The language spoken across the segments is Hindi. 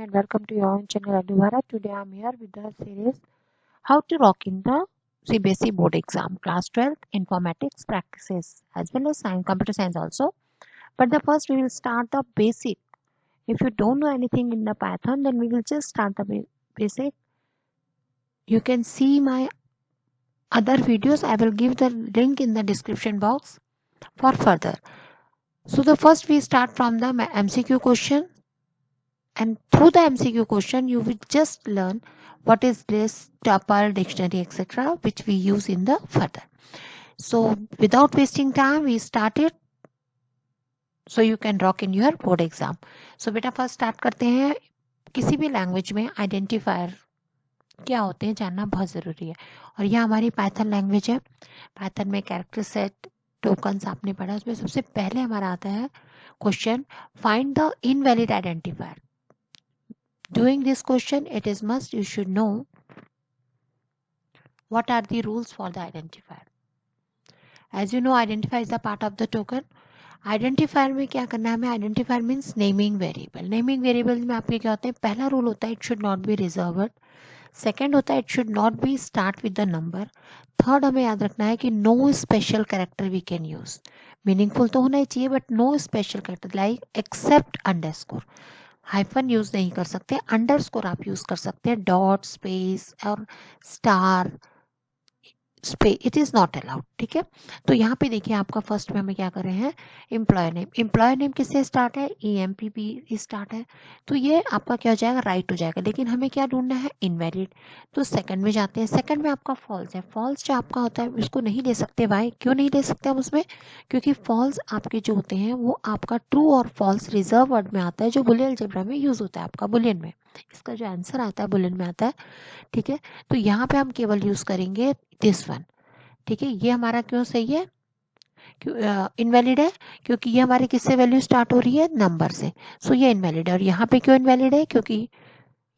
And welcome to your own channel Adivara. Today I am here with the series How to Rock in the CBSE board exam class 12 informatics practices as well as science, computer science also. But the first we will start the basic. If you don't know anything in the Python, then we will just start the basic. You can see my other videos. I will give the link in the description box for further. So the first we start from the MCQ question. And through the MCQ question, you will just learn what is list, tuple, dictionary, etc., which we use in the further. So without wasting time, we started. So you can rock in your board exam. So बेटा फर्स्ट स्टार्ट करते हैं. किसी भी लैंग्वेज में आइडेंटिफायर क्या होते हैं जानना बहुत ज़रूरी है. और यह हमारी पाइथन लैंग्वेज है. पाइथन में कैरेक्टर सेट टोकन्स आपने पढ़ा. उसमें सबसे पहले हमारा आता है question find the invalid identifier. Doing this question, it is must you should know what are the rules for the identifier. As you know, identifier is a part of the token. Identifier में क्या करना है हमें. Identifier means naming variable. Naming variable में आपके क्या होते हैं. पहला रूल होता है it should not be reserved. Second होता है it should not be start with the number. Third हमें याद रखना है कि no special character we can use. Meaningful तो होना ही चाहिए but no special character like except underscore. Hyphen use नहीं कर सकते. अंडरस्कोर आप यूज कर सकते हैं. डॉट स्पेस और star space it is not allowed. ठीक है. तो यहाँ पे देखिए आपका फर्स्ट में हमें क्या कर रहे हैं एम्प्लॉय नेम. एम्प्लॉय नेम किससे स्टार्ट है. EMPP स्टार्ट है. तो ये आपका क्या हो जाएगा राइट हो जाएगा. लेकिन हमें क्या ढूंढना है इनवैलिड. तो सेकंड में जाते हैं. सेकंड में आपका फॉल्स है. फॉल्स जो आपका होता है उसको नहीं ले सकते. वाई क्यों नहीं ले सकते हम उसमें. क्योंकि फॉल्स आपके जो होते हैं वो आपका ट्रू और फॉल्स रिजर्व वर्ड में आता है जो बुलियन अलजेब्रा में यूज होता है आपका बुलियन में. इसका जो आंसर आता है बुलियन में आता है. ठीक है. तो यहाँ पे हम केवल यूज करेंगे दिस वन. ठीक है. ये हमारा क्यों सही है इनवैलिड है क्योंकि ये हमारी किससे वैल्यू स्टार्ट हो रही है नंबर से. सो ये इनवैलिड है. और यहाँ पे क्यों इनवैलिड है क्योंकि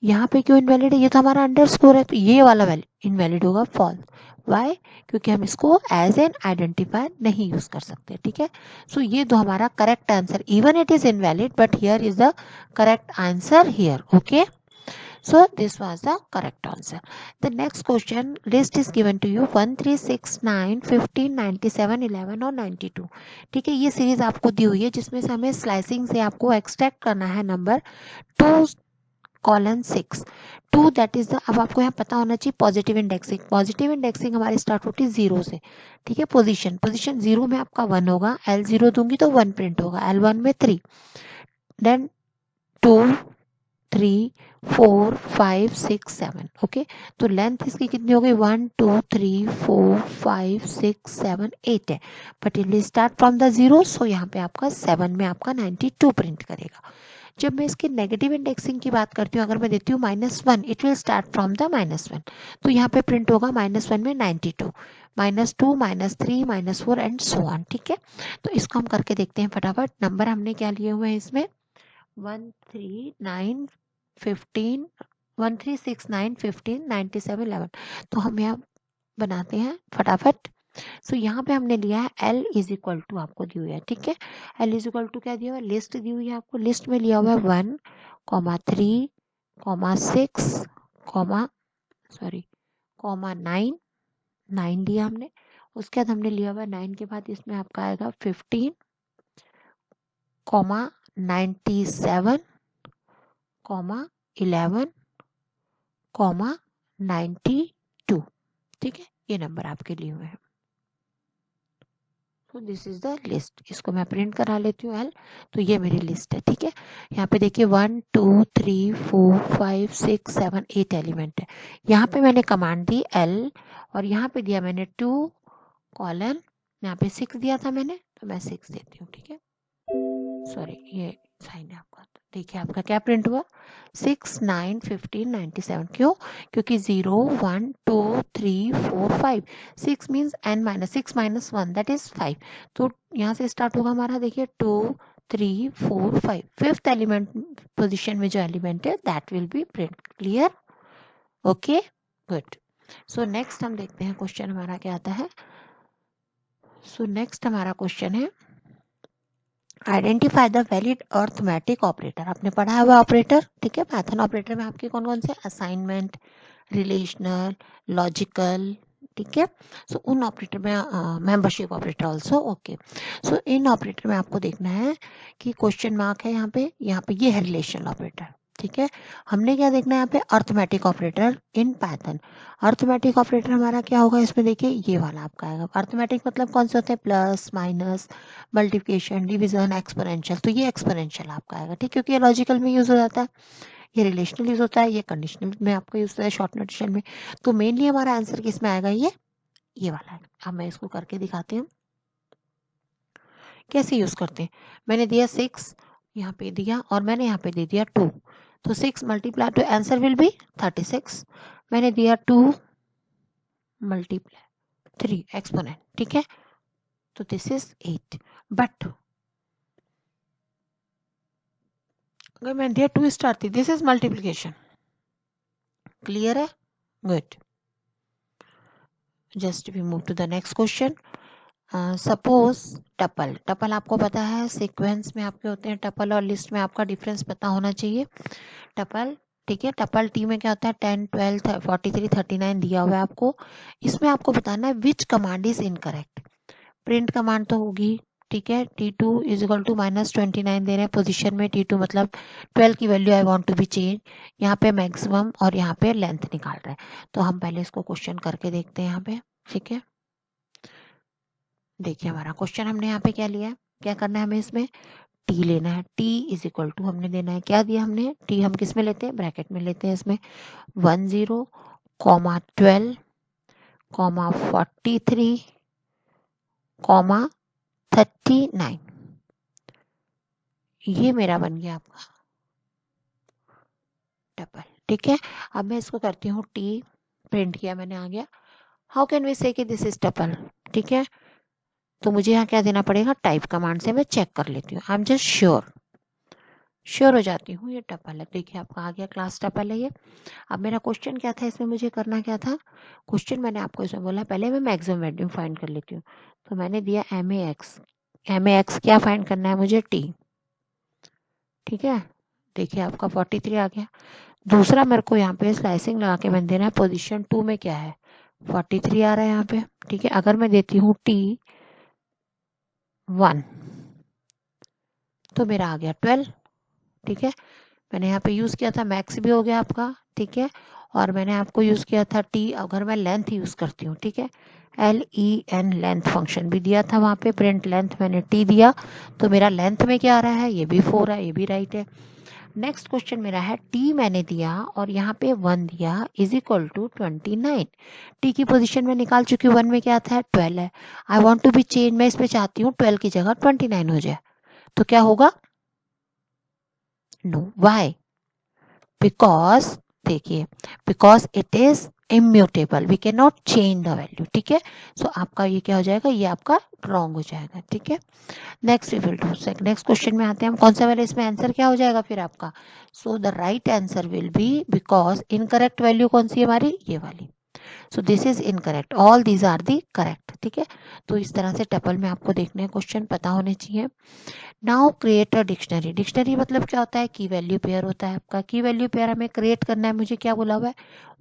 यहाँ पे क्यों इनवैलिड है ये तो हमारा अंडरस्कोर है. तो ये वाला वैल्यू इनवैलिड होगा फॉल्स. वाई क्योंकि हम इसको एज एन आइडेंटिफायर नहीं यूज कर सकते. ठीक है. सो ये दो हमारा correct answer. Even it is invalid but here is the correct answer here. Okay. So this was the correct answer. The next question list is given to you 1 3 6 9 15 97 11 और 92. ठीक है. ये सीरीज आपको दी हुई है जिसमें से हमें स्लाइसिंग से आपको एक्सट्रैक्ट करना है नंबर 2:6. 2 that is the. अब आपको यहाँ पता होना चाहिए पॉजिटिव इंडेक्सिंग. पॉजिटिव इंडेक्सिंग हमारी स्टार्ट होती है 0 से. ठीक है. पोजीशन 0 में आपका 1 होगा. L0 दूंगी तो 1 प्रिंट होगा. L1 में 3. देन 2 3 4 5 6 7. ओके. तो लेंथ इसकी कितनी हो गई 1 2 3 4 5 6 7 8 है. But it will start from the 0. सो यहाँ पे आपका 7 में आपका 92 प्रिंट करेगा. जब मैं इसकी नेगेटिव इंडेक्सिंग की बात करती हूँ अगर मैं देती हूँ -1 it will start from the -1. तो यहाँ पे प्रिंट होगा -1 में 92 -2 -3 -4 एंड सो ऑन. ठीक है. तो इसको हम करके देखते हैं फटाफट. नंबर हमने क्या लिए हुए हैं इसमें 1 3 9 15 1 3 6 9 15 97 11. तो हम यहाँ बनाते हैं फटाफट. सो यहाँ पे हमने लिया है L इज इक्वल टू आपको दी हुई है. ठीक है. L इज इक्वल टू क्या दिया हुआ है लिस्ट दी हुई है आपको. लिस्ट में लिया हुआ है 1 3 6 9 9 दिया हमने. उसके बाद हमने लिया हुआ है 9 के बाद इसमें आपका आएगा 15 97 11 92. ठीक है. ये नंबर आपके लिए हुए हैं. तो दिस इज द लिस्ट. इसको मैं प्रिंट करा लेती हूँ L. तो ये मेरी लिस्ट है. ठीक है. यहाँ पे देखिए 1 2 3 4 5 6 7 8 एलिमेंट है. यहाँ पे मैंने कमांड दी L और यहाँ पे दिया मैंने 2 कॉलन. यहाँ पे 6 दिया था मैंने तो मैं 6 देती हूँ. ठीक है. सॉरी ये साइन है आपका. देखिए आपका क्या प्रिंट हुआ 6 9 15 97. क्यों क्योंकि 0 1 2 3 4 5 6 means n minus 6 minus 1 that is 5. तो यहाँ से स्टार्ट होगा हमारा देखिए 2 3 4 5. फिफ्थ एलिमेंट पोजीशन में जो एलिमेंट है that will be print. Clear. Okay good. So next हम देखते हैं क्वेश्चन हमारा क्या आता है. सो नेक्स्ट हमारा क्वेश्चन है identify the valid arithmetic operator, आपने पढ़ा हुआ ऑपरेटर, ठीक है। पाइथन ऑपरेटर में आपके कौन कौन से, असाइनमेंट, रिलेशनल, लॉजिकल, ठीक है। सो उन ऑपरेटर में मेंबरशिप ऑपरेटर ऑल्सो, ओके। सो इन ऑपरेटर में आपको देखना है कि क्वेश्चन मार्क है यहाँ पे ये है रिलेशनल ऑपरेटर, ठीक है। हमने क्या देखना है यहाँ पे, arithmetic operator in Python. Arithmetic operator हमारा क्या होगा इसमें, देखिए ये वाला आपका आएगा। अर्थमेटिक मतलब कौन से होते हैं, plus, minus, multiplication, division, exponential. तो ये एक्सपोनेंशियल आपका आएगा, ठीक, क्योंकि ये लॉजिकल में यूज हो जाता है, ये रिलेशनल यूज होता है, ये कंडीशनल में आपको यूज होता है, शॉर्ट नोटेशन में। तो मेनली हमारा आंसर किस में आएगा, ये वाला है। अब मैं इसको करके दिखाती हूँ कैसे यूज करते हैं। मैंने दिया 6 यहाँ पे दिया, और मैंने यहाँ पे दे दिया 2, तो 6 multiply two answer will B 36। मैंने दिया 2 मल्टीप्लाई 3 एक्सपोनेंट, ठीक है। तो दिस इज 8। बट अगर मैंने दिया 2 स्टार थी, दिस इज मल्टीप्लीकेशन, क्लियर है, good. Just we move to the next question. Suppose tuple, tuple आपको पता है सीक्वेंस में आपके होते हैं टपल, और लिस्ट में आपका डिफरेंस पता होना चाहिए। टपल, ठीक है। टपल टी में क्या होता है, 10, 12, 43, 39 दिया हुआ है आपको। इसमें आपको बताना है विच command is incorrect. Print command तो होगी, ठीक है। T2 इज इक्वल टू -29 दे रहे हैं पोजीशन में, T2 मतलब 12 की value I want to be change. यहाँ पे मैक्सिमम और यहाँ पे लेंथ निकाल रहा है। तो हम पहले इसको क्वेश्चन करके देखते हैं यहाँ पे, ठीक है। देखिए हमारा क्वेश्चन हमने यहाँ पे क्या लिया है, क्या करना है हमें इसमें, टी लेना है। टी इज इक्वल टू हमने देना है, क्या दिया हमने, टी हम किस में लेते हैं, ब्रैकेट में लेते हैं इसमें 10, 12, 43, 39। ये मेरा बन गया आपका टपल, ठीक है। अब मैं इसको करती हूँ टी, प्रिंट किया मैंने, आ गया। हाउ कैन वी से कि दिस इज टपल, ठीक है। तो मुझे यहाँ क्या देना पड़ेगा, टाइप कमांड से मैं चेक कर लेती हूँ, आई एम जस्ट श्योर हो जाती हूँ ये टपल है। देखिए आपका आ गया क्लास टपल है ये। अब मेरा क्वेश्चन क्या था, इसमें मुझे करना क्या था, क्वेश्चन मैंने आपको इसमें बोला पहले मैं मैक्सिमम वैल्यू फाइंड कर लेती हूँ। तो मैंने दिया एम ए एक्स क्या फाइंड करना है मुझे, टी, ठीक है। देखिए आपका 43 आ गया। दूसरा मेरे को यहाँ पे स्लाइसिंग लगा के मैंने देना है पोजीशन 2 में क्या है, 43 आ रहा है यहाँ पे, ठीक है। अगर मैं देती हूँ T1 तो मेरा आ गया 12, ठीक है। मैंने यहाँ पे यूज किया था मैक्स भी हो गया आपका, ठीक है। और मैंने आपको यूज किया था टी, अगर मैं लेंथ यूज करती हूँ, ठीक है, LEN लेंथ फंक्शन भी दिया था वहां पे, प्रिंट लेंथ मैंने टी दिया, तो मेरा लेंथ में क्या आ रहा है, ये भी 4 है, ये भी राइट है। नेक्स्ट क्वेश्चन मेरा है टी मैंने दिया और यहाँ पे 1 दिया इज इक्वल टू 29। टी की पोजीशन में निकाल चुकी हूँ, 1 में क्या था, 12 है। I want to be change, मैं इसमें चाहती हूँ 12 की जगह 29 हो जाए। तो क्या होगा, नो, वाई, बिकॉज, देखिए, because it is immutable, we can not change the value, ठीक है। सो आपका ये क्या हो जाएगा, ये आपका रॉन्ग हो जाएगा, ठीक है। Next we will do next question में आते हैं हम, कौन सा वाला, इसमें आंसर क्या हो जाएगा फिर आपका, so the right answer will be, because incorrect value कौन सी है हमारी, ये वाली। So this is incorrect, all these are the correct, ठीक है। तो इस तरह से टपल में आपको देखने क्वेश्चन पता होने चाहिए। Now create a dictionary, dictionary मतलब क्या होता है, की वैल्यू पेयर होता है आपका। की वैल्यू पेयर हमें क्रिएट करना है, मुझे क्या बोला हुआ है,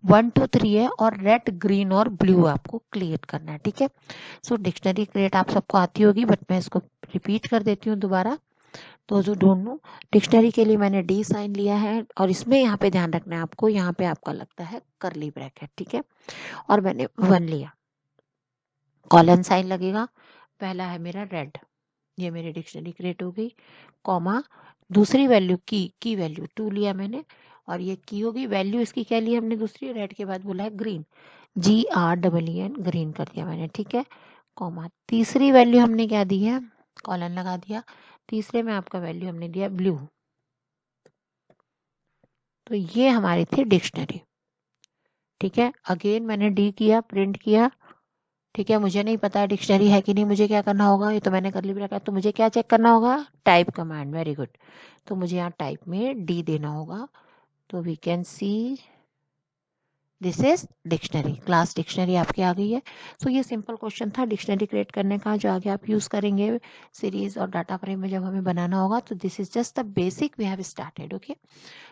1 2 3 है, और रेड, ग्रीन और ब्लू आपको क्रिएट करना है, ठीक है। सो डिक्शनरी क्रिएट आप सबको आती होगी, बट मैं इसको रिपीट कर देती हूँ दोबारा, तो जो ढूंढ लो। डिक्शनरी के लिए मैंने डी साइन लिया है, और इसमें यहाँ पे ध्यान रखना है आपको, यहाँ पे आपका लगता है करली ब्रैकेट, ठीक है। और मैंने 1 लिया, कॉलन साइन लगेगा, पहला है मेरा रेड, ये मेरी डिक्शनरी क्रिएट हो गई, कॉमा, दूसरी वैल्यू की वैल्यू 2 लिया मैंने, और ये की होगी वैल्यू, इसकी क्या ली हमने दूसरी, रेड के बाद बोला है ग्रीन, GREEN, ग्रीन कर दिया मैंने, ठीक है। कॉमा, तीसरी वैल्यू हमने क्या दी है, कॉलन लगा दिया, तीसरे में आपका वैल्यू हमने दिया ब्लू। तो ये हमारी थी डिक्शनरी, ठीक है। अगेन मैंने डी किया, प्रिंट किया, ठीक है। मुझे नहीं पता है डिक्शनरी है कि नहीं, मुझे क्या करना होगा, ये तो मैंने कर ली रखा है, तो मुझे क्या चेक करना होगा, टाइप कमांड, वेरी गुड। तो मुझे यहाँ टाइप में डी देना होगा, तो we can see this is dictionary, class dictionary आपकी आ गई है। सो ये सिंपल क्वेश्चन था डिक्शनरी क्रिएट करने का, जो आगे आप यूज करेंगे सीरीज और डाटा फ्रेम में जब हमें बनाना होगा। तो this is just the basic we have started. Okay,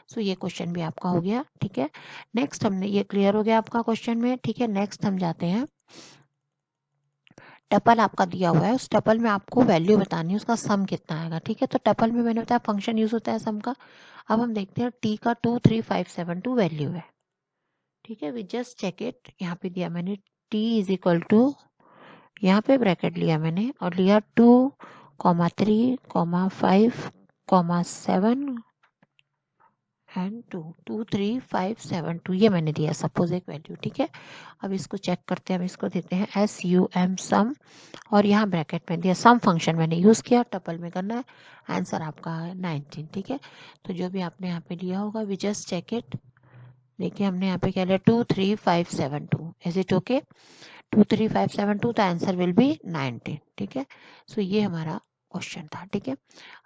so ये क्वेश्चन भी आपका हो गया। ठीक है, नेक्स्ट हमने ये क्लियर हो गया आपका क्वेश्चन में। ठीक है, नेक्स्ट हम जाते हैं, टपल आपका दिया हुआ है, उस टपल में आपको वैल्यू बतानी है, उसका सम कितना आएगा। ठीक है, तो टपल में मैंने बताया फंक्शन यूज होता है सम का। अब हम देखते हैं टी का 23572 वैल्यू है। ठीक है, वी जस्ट चेक इट। यहाँ पे दिया मैंने टी इज इक्वल टू, यहाँ पे ब्रैकेट लिया मैंने और लिया 2,3,5,7 एंड 2,23572 ये मैंने दिया सपोज एक वैल्यू। ठीक है, अब इसको चेक करते हैं, हम इसको देते हैं SUM सम, और यहाँ ब्रैकेट में दिया सम फंक्शन मैंने यूज किया, टपल में करना है, आंसर आपका है 19। ठीक है, तो जो भी आपने यहाँ पे लिया होगा वी जस्ट चेक इट। देखिए हमने यहाँ पे क्या लिया 23572, इज इट ओके? 23572, तो आंसर विल बी 19। ठीक है, सो ये हमारा क्वेश्चन था। ठीक है,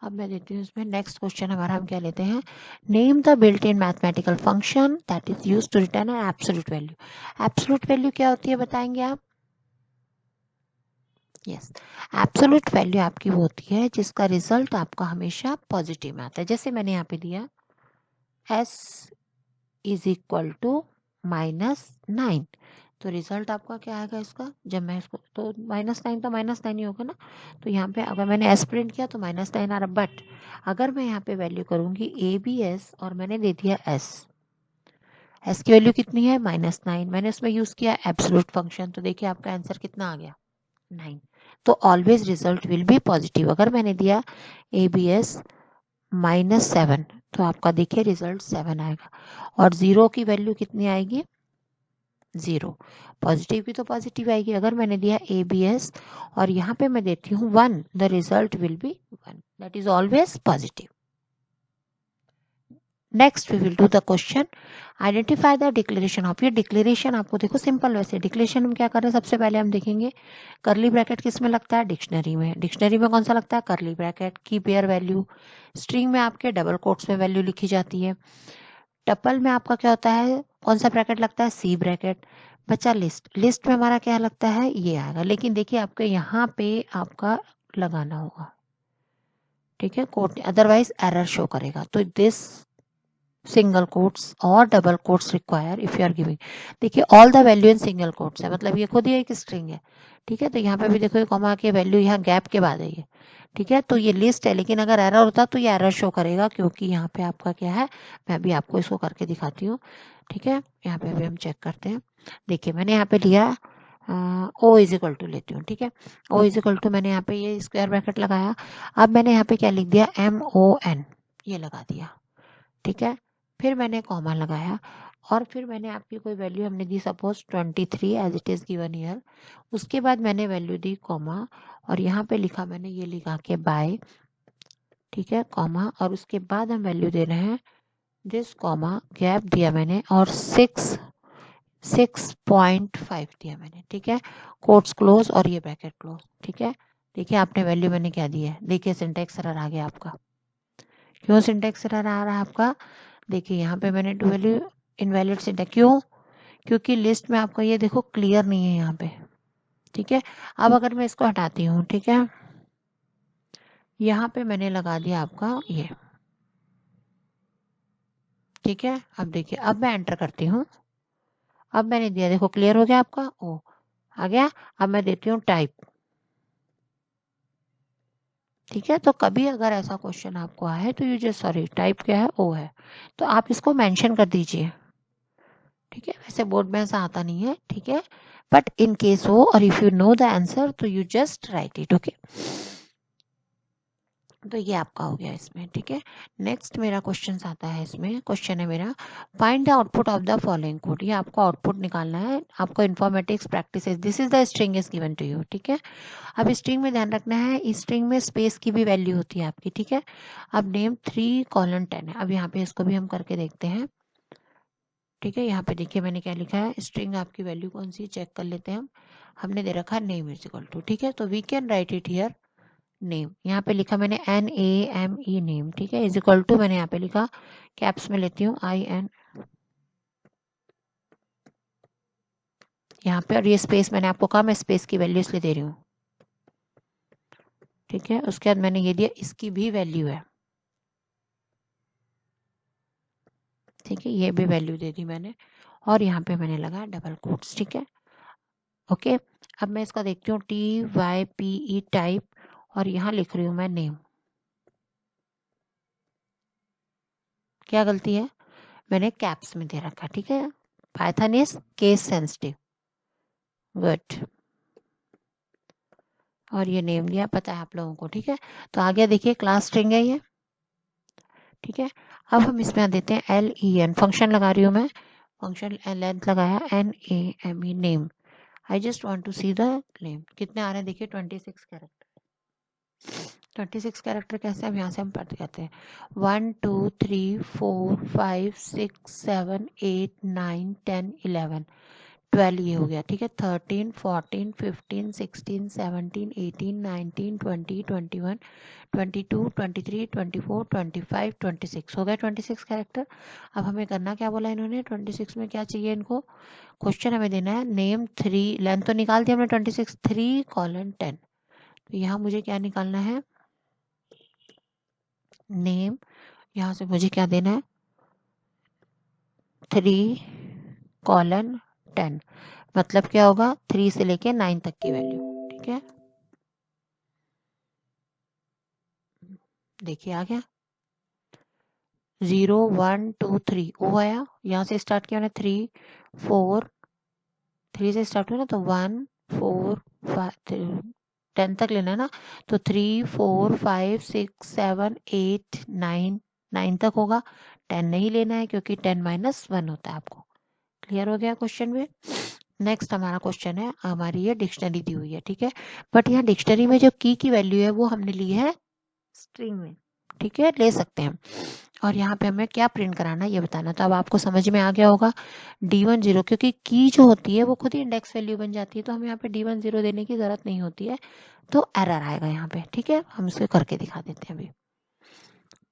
अब मैं देती हूँ इसमें नेक्स्ट क्वेश्चन हमारा, हम क्या लेते हैं, name the built in mathematical function that is use to return an absolute value. Absolute value क्या होती है बताएंगे आप? यस, एब्सोल्यूट वैल्यू आपकी वो होती है जिसका रिजल्ट आपका हमेशा पॉजिटिव में आता है। जैसे मैंने यहाँ पे दिया s इज इक्वल टू -9, तो रिजल्ट आपका क्या आएगा इसका, जब मैं इसको, तो -9 तो -9 ही होगा ना। तो यहाँ पे अगर मैंने एस प्रिंट किया तो -9 आ रहा, बट अगर मैं यहाँ पे वैल्यू करूंगी ABS और मैंने दे दिया एस की वैल्यू कितनी है -9, मैंने उसमें यूज किया एब्सोल्यूट फंक्शन, तो देखिए आपका आंसर कितना आ गया 9। तो always result will B positive. अगर मैंने दिया ABS -7 तो आपका देखिए रिजल्ट 7 आएगा, और जीरो की वैल्यू कितनी आएगी 0, पॉजिटिव की तो पॉजिटिव आएगी। अगर मैंने दिया ABS और यहाँ पे मैं देती हूँ 1, the result will be 1, that is always positive. Next we will do the question identify the declaration of. ये डिक्लेरेशन आपको देखो सिंपल, वैसे डिक्लेरेशन हम क्या कर रहे हैं, सबसे पहले हम देखेंगे करली ब्रैकेट किस में लगता है, डिक्शनरी में। डिक्शनरी में कौन सा लगता है, करली bracket. Keep here value, string में आपके डबल कोट्स में वैल्यू लिखी जाती है। टपल में आपका क्या होता है, कौन सा ब्रैकेट लगता है, सी ब्रैकेट। बचा लिस्ट, लिस्ट में हमारा क्या लगता है, ये आएगा, लेकिन देखिए आपके यहाँ पे आपका लगाना होगा। ठीक है, कोट, अदरवाइज एरर शो करेगा। तो दिस सिंगल कोट्स और double quotes require if you are giving, देखिए all the value in single quotes है, मतलब ये खुद ही एक स्ट्रिंग है। ठीक है, तो यहाँ पे भी देखो कॉमा के वैल्यू यहाँ गैप के बाद है ये। ठीक है, तो ये लिस्ट है, लेकिन अगर एरर होता तो ये एरर शो करेगा, क्योंकि यहाँ पे आपका क्या है, मैं भी आपको इसको करके दिखाती हूँ। ठीक है, यहाँ पे भी हम चेक करते हैं। देखिए मैंने यहाँ पे लिया O इज इक्वल टू लेती हूँ। ठीक है, O इज इक्वल टू मैंने यहाँ पे ये स्क्वायर ब्रैकेट लगाया, अब मैंने यहाँ पे क्या लिख दिया MON, ये लगा दिया। ठीक है, फिर मैंने कॉमा लगाया, और फिर मैंने आपकी कोई वैल्यू हमने दी suppose 23 as it is given year. उसके बाद मैंने वैल्यू दी कॉमा, और यहाँ पे लिखा मैंने ये लिखा के बाय। ठीक है, कॉमा, और उसके बाद हम वैल्यू दे रहे हैं दिस, कॉमा, गैप दिया मैंने, और 6.5 दिया मैंने। ठीक है, कोट्स क्लोज और ये ब्रैकेट क्लोज। ठीक है, देखिए आपने वैल्यू मैंने क्या दी है, देखिए सिंटेक्स एरर आ गया आपका। क्यों सिंटेक्स एरर आ रहा है आपका, देखिए यहाँ पे मैंने टू वैल्यू इनवैलिड सिंटेक्स, क्यों, क्योंकि लिस्ट में आपका ये देखो क्लियर नहीं है यहाँ पे। ठीक है, अब अगर मैं इसको हटाती हूँ, ठीक है, यहाँ पे मैंने लगा दिया आपका ये। ठीक है, अब देखिए, अब मैं एंटर करती हूँ, अब मैंने दिया, देखो क्लियर हो गया आपका, ओ आ गया। अब मैं देती हूँ टाइप। ठीक है, तो कभी अगर ऐसा क्वेश्चन आपको आए तो यू जस्ट, सॉरी टाइप क्या है, ओ है, तो आप इसको मेंशन कर दीजिए। ठीक है, वैसे बोर्ड में ऐसा आता नहीं है। ठीक है, बट इन केस हो, और if you know the answer तो you just write it. Okay, तो ये आपका हो गया इसमें। ठीक है, नेक्स्ट मेरा क्वेश्चन आता है, इसमें क्वेश्चन है मेरा find the output of the following code. ये आपको आउटपुट निकालना है, आपको informatics practice, this is the string is given to you. ठीक है, अब स्ट्रिंग में ध्यान रखना है, इस स्ट्रिंग में स्पेस की भी वैल्यू होती है आपकी। ठीक है, अब नेम 3:10 है, अब यहाँ पे इसको भी हम करके देखते हैं। ठीक है, यहाँ पे देखिए मैंने क्या लिखा है, स्ट्रिंग आपकी वैल्यू कौन सी चेक कर लेते हैं हम। हमने दे रखा है नेम इज इक्वल टू, ठीक है, तो we can write it here name. यहाँ पे लिखा मैंने NAME नेम। ठीक है, इज इक्वल टू मैंने यहाँ पे लिखा कैप्स में लेती हूँ IN, यहाँ पे, और ये स्पेस मैंने आपको कहा मैं स्पेस की वैल्यू इसलिए दे रही हूँ, ठीक है। उसके बाद मैंने ये दिया, इसकी भी वैल्यू है, ठीक है, ये भी वैल्यू दे दी मैंने, और यहाँ पे मैंने लगाया डबल कोट्स, ठीक है, ओके। अब मैं इसका देखती हूँ TYPE टाइप, और यहाँ लिख रही हूँ मैं नेम। क्या गलती है, मैंने कैप्स में दे रखा, ठीक है। Python is case sensitive, good. और ये नेम दिया, पता है आप लोगों को, ठीक है। तो आगे देखिए क्लास स्ट्रिंग है ये, ठीक है। अब हम इसमें देते हैं LEN, फंक्शन लगा रही हूँ मैं, फंक्शन लेंथ लगाया NAME, name. I just want to see the name, कितने आ रहे हैं देखिए, 26 कैरेक्टर। 26 कैरेक्टर कैसे, अब यहाँ से हम पढ़ते जाते हैं, 1 2 3 4 5 6 7 8 9 10 11 12, ये हो गया, ठीक है। 13 14 15 16 17 18 19 20 21 22 23 24 25 26 हो गया 26 कैरेक्टर। अब हमें करना क्या बोला इन्होंने, 26 में क्या चाहिए इनको, क्वेश्चन हमें देना है नेम 3, लेंथ तो निकाल दिया हमने 26, 3:10। तो यहाँ मुझे क्या निकालना है, नेम, यहाँ से मुझे क्या देना है, 3:10, मतलब क्या होगा, 3 से लेके 9 तक की वैल्यू, ठीक है। देखिए आ गया, 0 1 2 3 ओ आया, यहाँ से स्टार्ट किया मैंने 3 4, 3 से स्टार्ट हुआ ना, तो 1 4 5 10 तक लेना है ना, तो 3 4 5 6 7 8 9, 9 तक होगा, 10 नहीं लेना है क्योंकि 10 - 1 होता है आपको। क्लियर हो गया क्वेश्चन में। नेक्स्ट हमारा क्वेश्चन है, हमारी ये डिक्शनरी दी हुई है, ठीक है, बट यहाँ डिक्शनरी में जो की वैल्यू है वो हमने ली है स्ट्रिंग में, ठीक है, ले सकते हैं। और यहाँ पे हमें क्या प्रिंट कराना है ये बताना, तो अब आपको समझ में आ गया होगा, D1 0, क्योंकि की जो होती है वो खुद ही इंडेक्स वैल्यू बन जाती है, तो हमें यहाँ पे D1 0 देने की जरूरत नहीं होती है, तो एरर आएगा यहाँ पे, ठीक है। हम इसे करके दिखा देते हैं, अभी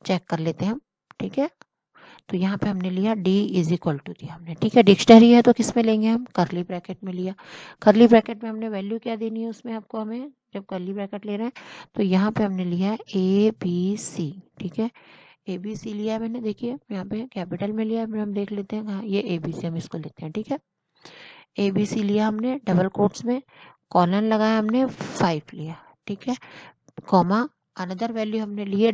चेक कर लेते हैं हम, ठीक है। तो यहाँ पे हमने लिया D = दिया हमने, ठीक है। डिक्शनरी है तो किस में लेंगे हम, करली ब्रैकेट में लिया, करली ब्रैकेट में हमने वैल्यू क्या देनी है उसमें आपको, हमें जब करली ब्रैकेट ले रहे हैं तो यहाँ पे हमने लिया है ABC, ठीक है, ABC लिया है मैंने, देखिए यहाँ पे कैपिटल में लिया है, हम देख लेते हैं कहाँ, ये ABC, हम इसको लेते हैं, ठीक है। ABC लिया हमने डबल कोट्स में, कॉलन लगाया हमने 5 लिया, ठीक है, कॉमा, अनदर वैल्यू हमने ली है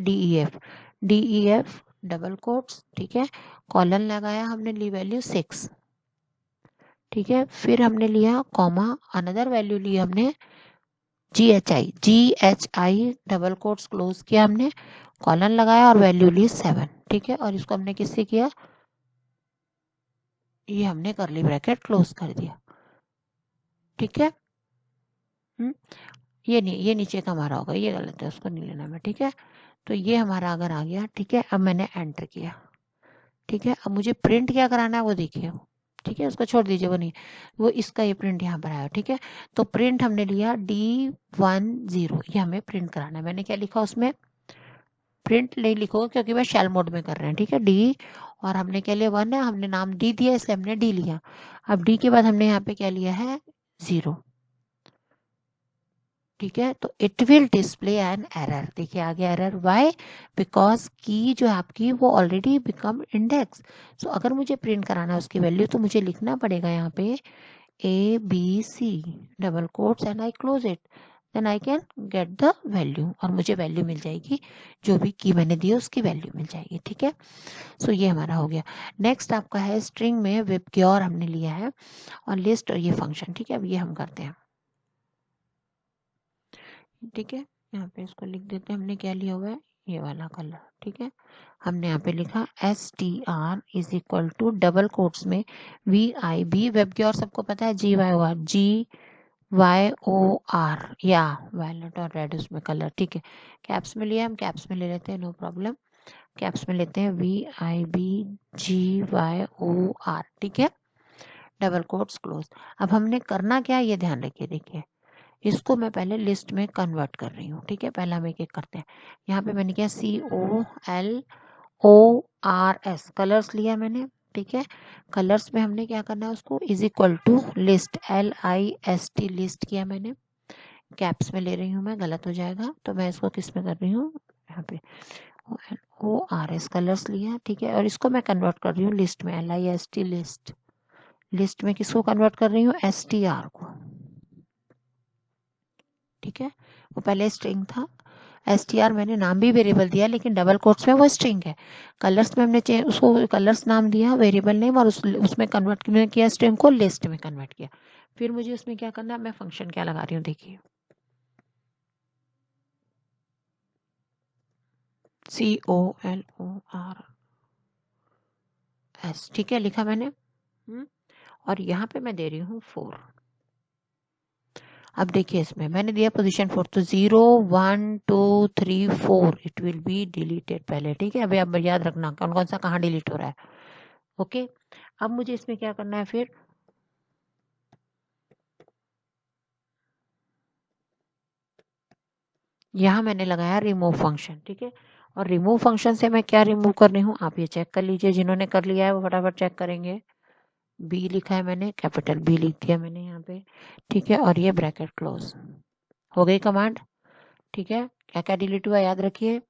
DEF डबल कोट्स, ठीक है, कॉलन लगाया हमने, ली वैल्यू 6, ठीक है। फिर हमने लिया कॉमा, अनदर वैल्यू ली हमने GHI डबल कोट्स क्लोज किया हमने, कॉलन लगाया और वैल्यू ली 7, ठीक है। और इसको हमने किससे किया, ये हमने करली ब्रैकेट क्लोज कर दिया, ठीक है। ये नहीं, ये नीचे का हमारा होगा, ये गलत है, उसको नहीं लेना मैं, ठीक है। तो ये हमारा अगर आ गया, ठीक है, अब मैंने एंटर किया, ठीक है। अब मुझे प्रिंट क्या कराना है वो देखिए, ठीक है, उसको छोड़ दीजिए, वो नहीं, वो इसका ये प्रिंट यहाँ पर आया, ठीक है। तो प्रिंट हमने लिया D1 0, ये हमें प्रिंट कराना है। मैंने क्या लिखा उसमें, प्रिंट नहीं लिखोगे क्योंकि मैं शेल मोड में कर रहे हैं, ठीक है, D, और हमने क्या लिया 1 है, हमने नाम D दिया इसलिए हमने D लिया। अब D के बाद हमने यहाँ पे क्या लिया है, 0, ठीक है। तो it will display an error, देखिए आ गया एरर, वाई, बिकॉज की जो है आपकी वो ऑलरेडी बिकम इंडेक्स। सो अगर मुझे प्रिंट कराना है उसकी वैल्यू तो मुझे लिखना पड़ेगा यहाँ पे ABC double quotes and I close it, then I can get the value, और मुझे वैल्यू मिल जाएगी, जो भी की मैंने दी है उसकी वैल्यू मिल जाएगी, ठीक है। सो ये हमारा हो गया। नेक्स्ट आपका है स्ट्रिंग में विबग्योर हमने लिया है, और लिस्ट, और ये फंक्शन, ठीक है। अब ये हम करते हैं, ठीक है, यहाँ पे इसको लिख देते हैं, हमने क्या लिया हुआ है, ये वाला कलर, ठीक है। हमने यहाँ पे लिखा STR = डबल कोट्स में VIB, वेबग्योर सबको पता है, GYOR, या वायलेट और रेड उसमें कलर, ठीक है। कैप्स में लिया, हम कैप्स में ले लेते हैं, नो प्रॉब्लम, कैप्स में लेते हैं VIB GYOR, ठीक है, डबल कोट्स क्लोज। अब हमने करना क्या है ये ध्यान रखिए, देखिए इसको मैं पहले लिस्ट में कन्वर्ट कर रही हूँ, ठीक है। पहले हम एक एक करते हैं। यहाँ पे मैंने किया COLORS, कलर्स लिया मैंने, ठीक है। कलर्स में हमने क्या करना है, उसको is equal to list, LIST list किया मैंने, कैप्स में ले रही हूँ मैं, गलत हो जाएगा, तो मैं इसको किस में कर रही हूँ, यहाँ पे ORS कलर्स लिया, ठीक है। और इसको मैं कन्वर्ट कर रही हूँ लिस्ट में, LIST लिस्ट, लिस्ट में किसको कन्वर्ट कर रही हूँ, STR को, ठीक है। वो पहले स्ट्रिंग था, STR मैंने नाम भी वेरिएबल दिया, लेकिन डबल कोट्स में वो स्ट्रिंग है। कलर्स में हमने उसको कलर्स नाम दिया, वेरिएबल नेम, और उसमें कन्वर्ट किया स्ट्रिंग को, लिस्ट में कन्वर्ट किया। फिर मुझे उसमें क्या करना है, मैं फंक्शन क्या लगा रही हूँ, देखिए COLORS, ठीक है, लिखा मैंने। और यहाँ पे मैं दे रही हूँ 4। अब देखिए इसमें मैंने दिया पोजीशन 4, तो 0 1 2 3 4 इट विल बी डिलीटेड पहले, ठीक है। अभी आप याद रखना कौन कौन सा कहाँ डिलीट हो रहा है, ओके। अब मुझे इसमें क्या करना है, फिर यहाँ मैंने लगाया रिमूव फंक्शन, ठीक है। और रिमूव फंक्शन से मैं क्या रिमूव कर रही हूँ, आप ये चेक कर लीजिए, जिन्होंने कर लिया है वो फटाफट चेक करेंगे। बी लिखा है मैंने, कैपिटल बी लिख दिया मैंने यहाँ पे, ठीक है। और ये ब्रैकेट क्लोज हो गई कमांड, ठीक है। क्या क्या डिलीट हुआ याद रखिए।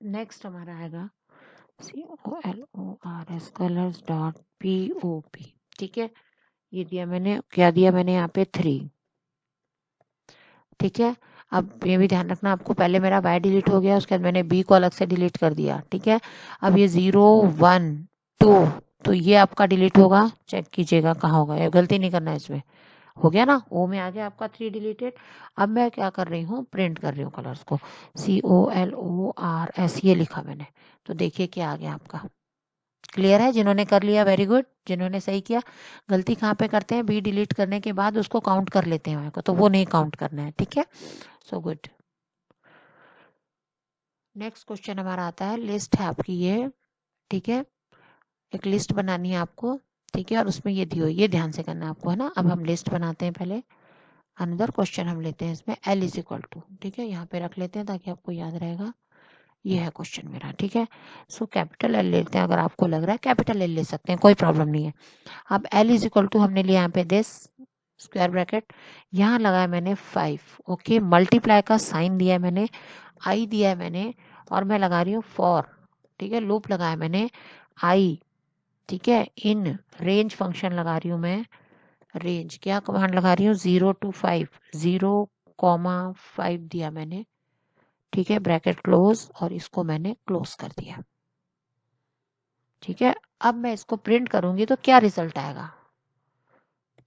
नेक्स्ट हमारा आएगा COLORS कलर्स डॉट POP, ठीक है। ये दिया मैंने, क्या दिया मैंने यहाँ पे 3, ठीक है। अब ये भी ध्यान रखना आपको, पहले मेरा Y डिलीट हो गया, उसके बाद मैंने B को अलग से डिलीट कर दिया, ठीक है। अब ये 0 1 2, तो ये आपका डिलीट होगा, चेक कीजिएगा कहाँ होगा, ये गलती नहीं करना है इसमें, हो गया ना, O में आ गया आपका 3 डिलीटेड। अब मैं क्या कर रही हूँ, प्रिंट कर रही हूँ कलर्स को, COLORS ये लिखा मैंने, तो देखिए क्या आ गया आपका। क्लियर है, जिन्होंने कर लिया वेरी गुड, जिन्होंने सही किया। गलती कहाँ पे करते हैं, बी डिलीट करने के बाद उसको काउंट कर लेते हैं को, तो वो नहीं काउंट करना है, ठीक है। So good. नेक्स्ट क्वेश्चन हमारा आता है, लिस्ट है आपकी ये, ठीक है। एक लिस्ट बनानी है आपको, ठीक है। और उसमें ये दी हुई, ये ध्यान से करना है आपको, है ना। अब हम लिस्ट बनाते हैं, पहले अनदर क्वेश्चन हम लेते हैं इसमें, L इज इक्वल टू, ठीक है, यहाँ पे रख लेते हैं ताकि आपको याद रहेगा। ये है क्वेश्चन मेरा, ठीक है। सो कैपिटल L लेते हैं, अगर आपको लग रहा है कैपिटल L ले सकते हैं, कोई प्रॉब्लम नहीं है। अब L इज इक्वल टू हमने लिया यहाँ पे दिस स्क्वायर ब्रैकेट, यहाँ लगाया मैंने 5, ओके। मल्टीप्लाई का साइन दिया है मैंने, I दिया है मैंने, और मैं लगा रही हूँ फॉर, ठीक है। लूप लगाया मैंने I, ठीक है। इन रेंज फंक्शन लगा रही हूँ मैं, रेंज क्या कमांड लगा रही हूँ, 0 to 5, 0,5 दिया मैंने, ठीक है, ब्रैकेट क्लोज, और इसको मैंने क्लोज कर दिया, ठीक है। अब मैं इसको प्रिंट करूंगी तो क्या रिजल्ट आएगा,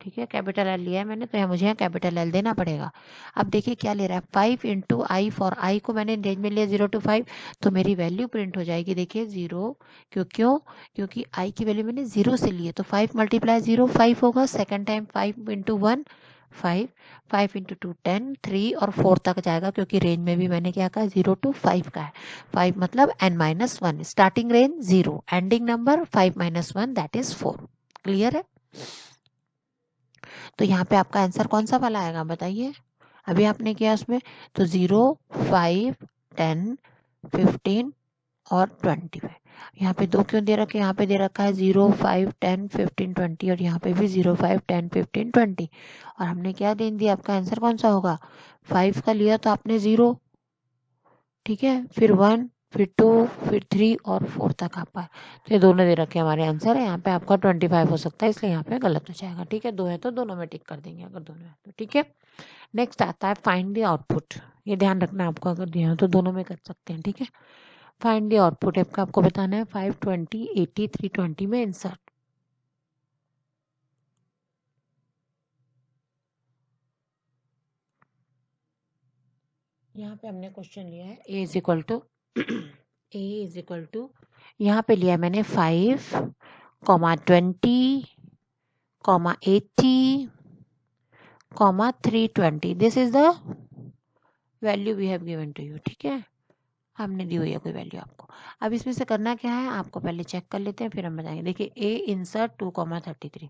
ठीक है। कैपिटल L लिया है मैंने, तो यहाँ मुझे यहाँ कैपिटल L देना पड़ेगा। अब देखिए क्या ले रहा है, 5 इंटू आई, फॉर आई को मैंने रेंज में लिया 0 to 5, तो मेरी वैल्यू प्रिंट हो जाएगी, देखिए 0, क्योंकि आई की वैल्यू मैंने 0 से ली है, तो 5 मल्टीप्लाई 0 5 होगा, सेकेंड टाइम 5 इंटू 1 5, 5 इंटू 2 10, 3 और 4 तक जाएगा, क्योंकि रेंज में भी मैंने क्या कहा 0 to 5 का है। 5 मतलब n-1, starting range 0, ending number 5-1, that is 4। Clear है। तो यहाँ पे आपका आंसर कौन सा वाला आएगा बताइए, अभी आपने किया उसमें, तो 0 5 10 15 और 20 में, यहाँ पे 2 क्यों दे रखे, यहाँ पे दे रखा है 0 5 10 15 20, और यहाँ पे भी 0 5 10 15 20, और हमने क्या दे दिया, आपका आंसर कौन सा होगा, 5 का लिया तो आपने 0, ठीक है, फिर 1, फिर 2, फिर 3 और 4 तक आपका, तो ये दोनों दे रखे हमारे आंसर है। यहाँ पे आपका 25 हो सकता है, इसलिए यहाँ पे गलत हो जाएगा, ठीक है। 2 है तो दोनों में टिक कर देंगे, अगर दोनों है तो, ठीक है। नेक्स्ट आता है फाइंड द आउटपुट, ये ध्यान रखना आपको, अगर दिया हो तो दोनों में कर सकते हैं, ठीक है। फाइंड द आउटपुट आपको बताना है 520 80 320 में इंसर्ट। यहाँ पे हमने क्वेश्चन लिया है a इज इक्वल टू यहाँ पे लिया मैंने 5, 20, 80, 320, this is the value we have given to you, ठीक है। हमने दी हुई है कोई वैल्यू आपको। अब इसमें से करना क्या है, आपको पहले चेक कर लेते हैं, फिर हम बताएंगे। देखिए a इंसर्ट 2,33,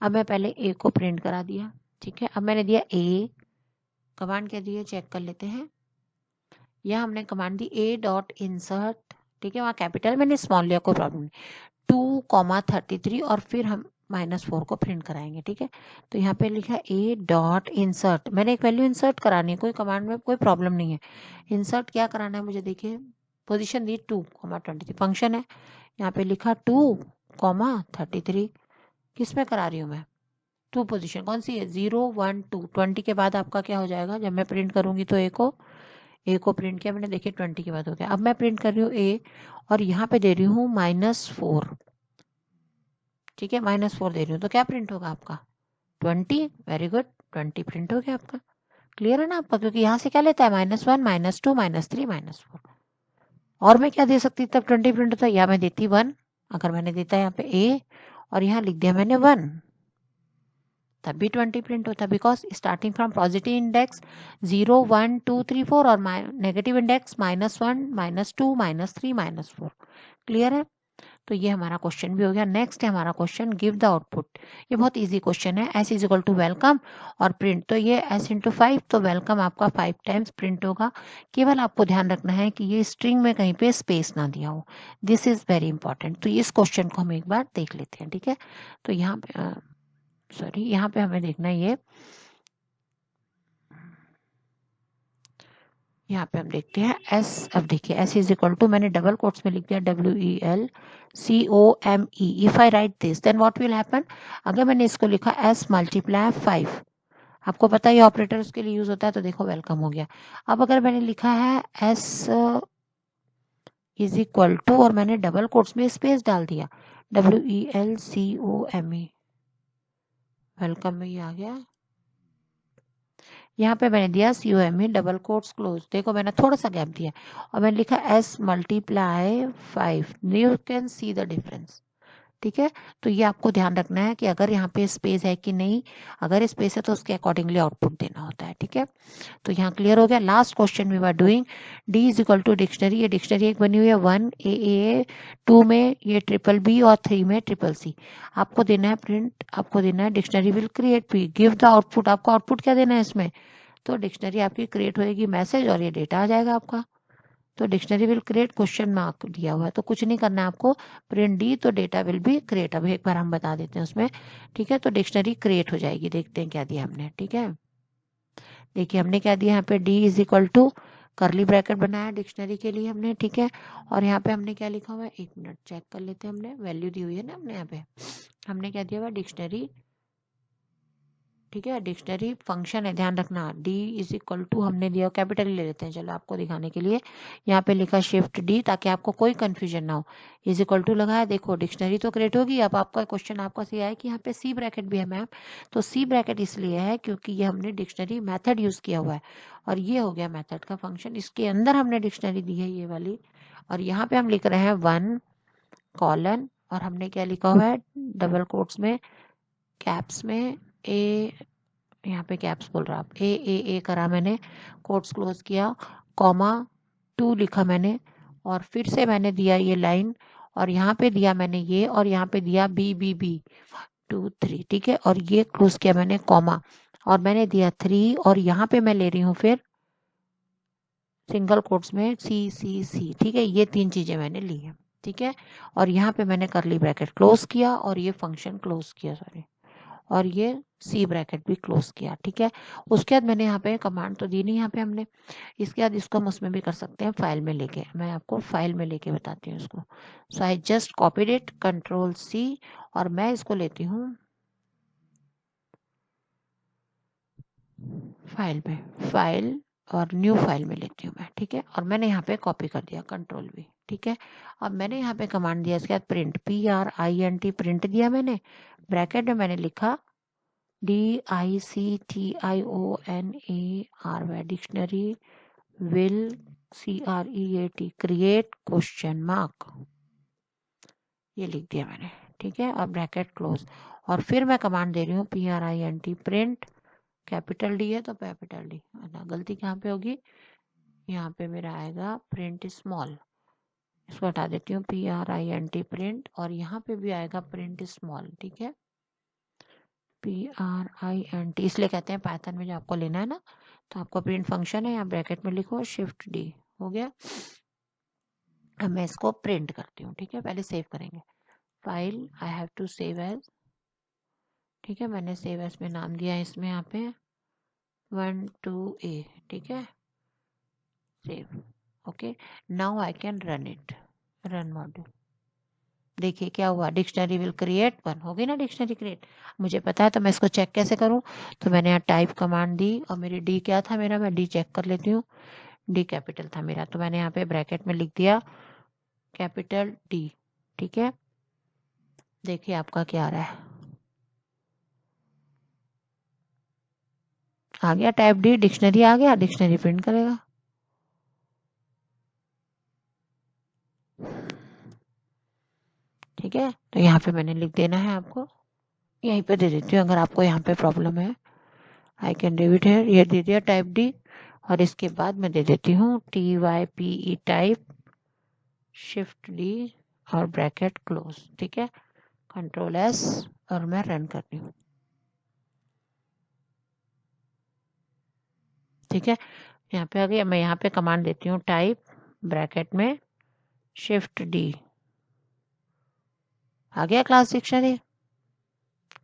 अब मैं पहले a को प्रिंट करा दिया, ठीक है। अब मैंने दिया a, कमांड क्या दी है चेक कर लेते हैं। यहाँ हमने command the a dot insert, ठीक है, वहाँ कैपिटल मैंने स्मॉल लिया, कोई प्रॉब्लम नहीं, 2,33 और फिर हम -4 को प्रिंट कराएंगे। ठीक है, तो यहाँ पे लिखा है ए डॉट इंसर्ट, मैंने एक वैल्यू इंसर्ट करानी है, कोई कमांड में कोई प्रॉब्लम नहीं है। इंसर्ट क्या कराना है मुझे, देखिए पोजीशन दी 2,23 फंक्शन है, यहाँ पे लिखा 2,33, किस में करा रही हूँ मैं, 2 पोजीशन कौन सी है, 0 1 2, 20 के बाद आपका क्या हो जाएगा, जब मैं प्रिंट करूंगी तो ए को प्रिंट किया मैंने, देखिए 20 के बाद हो गया। अब मैं प्रिंट कर रही हूँ ए और यहाँ पे दे रही हूँ -4, ठीक है, -4 दे रही हूँ, तो क्या प्रिंट होगा आपका 20, वेरी गुड, 20 प्रिंट हो गया आपका। क्लियर है ना आपका, क्योंकि यहाँ से क्या लेता है -1 -2 -3 -4, और मैं क्या दे सकती तब 20 प्रिंट होता, या मैं देती 1, अगर मैंने देता यहाँ पे ए और यहाँ लिख दिया मैंने 1, तब भी 20 प्रिंट होता, because starting from positive index 0 1 2 3 4 और नेगेटिव इंडेक्स -1 -2 -3 -4। क्लियर है, तो ये हमारा क्वेश्चन भी हो गया। नेक्स्ट है हमारा क्वेश्चन, गिव द आउटपुट। ये बहुत इजी क्वेश्चन है, s is equal to welcome और प्रिंट, तो ये s इंटू 5, तो वेलकम आपका 5 टाइम्स प्रिंट होगा। केवल आपको ध्यान रखना है कि ये स्ट्रिंग में कहीं पे स्पेस ना दिया हो, दिस इज वेरी इंपॉर्टेंट। तो इस क्वेश्चन को हम एक बार देख लेते हैं। ठीक है, तो यहाँ पे सॉरी, यहाँ पे हमें देखना है ये, यहाँ पे हम देखते हैं s। अब देखिए s इज इक्वल टू, मैंने डबल कोट्स में लिख दिया WELCOME। If I write this then what will happen, अगर मैंने इसको लिखा s मल्टीप्लाई 5, आपको पता है ये ऑपरेटर उसके लिए यूज होता है, तो देखो वेलकम हो गया। अब अगर मैंने लिखा है s इज इक्वल टू और मैंने डबल कोट्स में स्पेस डाल दिया WELCOME, वेलकम में ये आ गया। यहाँ पे मैंने दिया COME डबल कोट्स क्लोज, देखो मैंने थोड़ा सा गैप दिया, और मैंने लिखा s multiply 5, you can see the difference. ठीक है, तो ये आपको ध्यान रखना है कि अगर यहाँ पे स्पेस है कि नहीं, अगर स्पेस है तो उसके अकॉर्डिंगली आउटपुट देना होता है। ठीक है, तो यहाँ क्लियर हो गया। Last question we were doing, D is equal to dictionary, ये डिक्शनरी एक बनी हुई है 1 A 2 में ये BBB और 3 में CCC, आपको देना है प्रिंट, आपको देना है dictionary will create P, give the output, आपको आउटपुट क्या देना है इसमें, तो डिक्शनरी आपकी क्रिएट होएगी मैसेज और ये डेटा आ जाएगा आपका। तो dictionary will create question mark दिया हुआ है, तो कुछ नहीं करना है आपको, प्रिंट डी तो डेटा विल बी क्रिएट। अब एक बार हम बता देते हैं उसमें। ठीक है, तो डिक्शनरी क्रिएट हो जाएगी, देखते हैं क्या दिया हमने। ठीक है, देखिए हमने क्या दिया यहाँ पे, D is equal to curly bracket बनाया डिक्शनरी के लिए हमने। ठीक है, और यहाँ पे हमने क्या लिखा हुआ है, एक मिनट चेक कर लेते हैं, हमने वैल्यू दी हुई है ना हमने यहाँ पे, हमने क्या दिया हुआ है डिक्शनरी। ठीक है, डिक्शनरी फंक्शन है, ध्यान रखना, डी इज इक्वल टू हमने दिया, कैपिटल ले लेते हैं चलो आपको दिखाने के लिए, यहाँ पे लिखा शिफ्ट डी ताकि आपको कोई कंफ्यूजन ना हो, इज इक्वल टू लगाया, देखो डिक्शनरी तो क्रिएट होगी। अब आपका क्वेश्चन आपका सी है कि यहाँ पे सी ब्रैकेट भी है मैम, तो सी ब्रैकेट इसलिए है क्योंकि ये हमने डिक्शनरी मेथड यूज किया हुआ है, और ये हो गया मेथड का फंक्शन, इसके अंदर हमने डिक्शनरी दी है ये वाली, और यहाँ पे हम लिख रहे हैं 1 कॉलन, और हमने क्या लिखा हुआ है डबल कोट्स में कैप्स में ए, यहाँ पे कैप्स बोल रहा आप, ए करा मैंने, कोट्स क्लोज किया, कॉमा 2 लिखा मैंने, और फिर से मैंने दिया ये लाइन, और यहाँ पे दिया मैंने ये, और यहाँ पे दिया BBB 2 3। ठीक है, और ये क्लोज किया मैंने कॉमा, और मैंने दिया 3, और यहाँ पे मैं ले रही हूँ फिर सिंगल कोट्स में CCC। ठीक है, ये 3 चीजें मैंने ली है। ठीक है, और यहाँ पे मैंने करली ब्रैकेट क्लोज किया, और ये फंक्शन क्लोज किया, सॉरी, और ये सी ब्रैकेट भी क्लोज किया। ठीक है, उसके बाद मैंने यहाँ पे कमांड तो दी नहीं यहाँ पे हमने, इसके बाद इसको हम उसमें भी कर सकते हैं फाइल में लेके, मैं आपको फाइल में लेके बताती हूँ इसको। So I just copied it, Ctrl+C, और मैं इसको लेती हूँ फाइल में, फाइल और न्यू फाइल में लेती हूँ मैं। ठीक है, और मैंने यहाँ पे कॉपी कर दिया Ctrl+V। ठीक है, अब मैंने यहाँ पे कमांड दिया, इसके बाद प्रिंट PRINT प्रिंट दिया मैंने, ब्रैकेट में मैंने लिखा DICTIONAR, dictionary will CREAT create question mark, ये लिख दिया मैंने। ठीक है, और ब्रैकेट क्लोज, और फिर मैं कमांड दे रही हूँ PRINT प्रिंट, कैपिटल डी है तो कैपिटल डी, गलती कहाँ पे होगी, यहाँ पे मेरा आएगा प्रिंट स्मॉल, इसको हटा देती हूँ PRINT प्रिंट, और यहाँ पे भी आएगा प्रिंट स्मॉल। ठीक है, PRINT इसलिए कहते हैं पाइथन में जो आपको लेना है ना, तो आपको प्रिंट फंक्शन है, यहाँ ब्रैकेट में लिखो शिफ्ट डी, हो गया। अब मैं इसको प्रिंट करती हूँ। ठीक है, पहले सेव करेंगे, file I have to save as, ठीक है, मैंने सेव एज में नाम दिया है इसमें यहाँ पे 12a, ठीक है, save. Okay, now I can run it, run module. देखिए क्या हुआ, डिक्शनरी विल क्रिएट, वन होगी ना डिक्शनरी क्रिएट। मुझे पता है तो मैं इसको चेक कैसे करूं, तो मैंने यहाँ टाइप कमांड दी और मेरी डी क्या था मेरा, मैं डी चेक कर लेती हूँ। डी कैपिटल था मेरा, तो मैंने यहाँ पे ब्रैकेट में लिख दिया कैपिटल डी, ठीक है। देखिए आपका क्या आ रहा है, आ गया टाइप डी, डिक्शनरी आ गया, डिक्शनरी प्रिंट करेगा। ठीक है, तो यहाँ पे मैंने लिख देना है आपको, यहीं पे दे देती हूँ अगर आपको यहाँ पे प्रॉब्लम है। I can read it here, ये दे दिया टाइप डी, और इसके बाद मैं दे देती हूँ TYPE टाइप शिफ्ट डी और ब्रैकेट क्लोज, ठीक है, कंट्रोल एस, और मैं रन करती हूँ। ठीक है, यहाँ पे आ गया, मैं यहाँ पे कमांड देती हूँ टाइप ब्रैकेट में शिफ्ट डी, आ गया क्लास डिक्शनरी,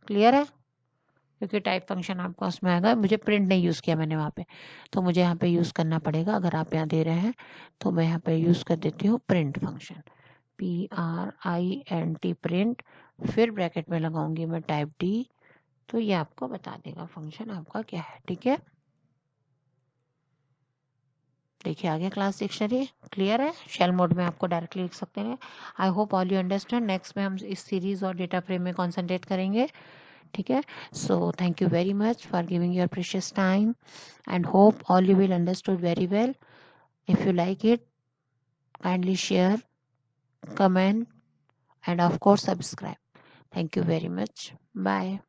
क्लियर है, क्योंकि टाइप फंक्शन आपका उसमें आएगा, मुझे प्रिंट नहीं यूज़ किया मैंने वहाँ पे, तो मुझे यहाँ पे यूज़ करना पड़ेगा। अगर आप यहाँ दे रहे हैं तो मैं यहाँ पे यूज़ कर देती हूँ प्रिंट फंक्शन, PRINT प्रिंट, फिर ब्रैकेट में लगाऊंगी मैं टाइप डी, तो ये आपको बता देगा फंक्शन आपका क्या है। ठीक है, देखिए आगे क्लास डिक्शनरी क्लियर है, शेल मोड में आपको डायरेक्टली लिख सकते हैं। I hope all you understand. Next में हम इस सीरीज और डेटा फ्रेम में कॉन्सेंट्रेट करेंगे। ठीक है, so thank you very much for giving your precious time and hope all you will understood very well. If you like it, kindly share, comment, and of course subscribe. Thank you very much. Bye.